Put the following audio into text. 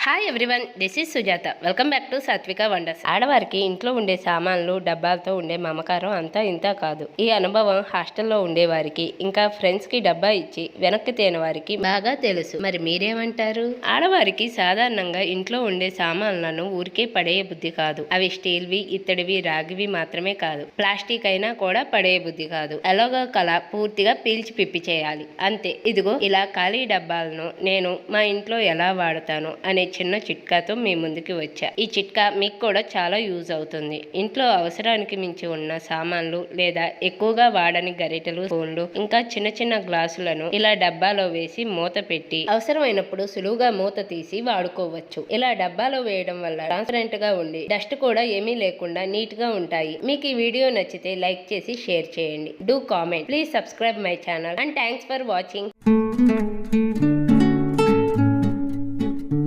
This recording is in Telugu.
Hi everyone, this is Sujatha. Welcome back to సాత్విక వండర్స్. ఆడవారికి ఇంట్లో ఉండే సామాన్లు డబ్బాలతో ఉండే మమకారం అంతా ఇంత కాదు. ఈ అనుభవం హాస్టల్లో ఉండేవారికి ఇంకా ఫ్రెండ్స్ కి డబ్బా ఇచ్చి వెనక్కి తేని వారికి బాగా తెలుసు. మరి మీరేమంటారు? ఆడవారికి సాధారణంగా ఇంట్లో ఉండే సామాన్లను ఊరికే పడేయ బుద్ధి కాదు. అవి స్టీల్వి, ఇత్తడివి, రాగివి మాత్రమే కాదు, ప్లాస్టిక్ అయినా కూడా పడేయ బుద్ధి కాదు. ఎలాగో కళ పూర్తిగా పీల్చి పిప్పి చేయాలి అంతే. ఇదిగో ఇలా ఖాళీ డబ్బాలను నేను మా ఇంట్లో ఎలా వాడతాను అనే చిన్న చిట్కాతో మీ ముందుకి వచ్చా. ఈ చిట్కా మీకు కూడా చాలా యూజ్ అవుతుంది. ఇంట్లో అవసరానికి మించి ఉన్న సామాన్లు లేదా ఎక్కువగా వాడని గరిటెలు, స్పూన్లు, ఇంకా చిన్న చిన్న గ్లాసులను ఇలా డబ్బాలో వేసి మూత పెట్టి అవసరమైనప్పుడు సులువుగా మూత తీసి వాడుకోవచ్చు. ఇలా డబ్బాలో వేయడం వల్ల ట్రాన్స్పరెంట్ గా ఉండి డస్ట్ కూడా ఏమీ లేకుండా నీట్ గా ఉంటాయి. మీకు ఈ వీడియో నచ్చితే లైక్ చేసి షేర్ చేయండి. Do comment, please subscribe my channel and thanks for watching.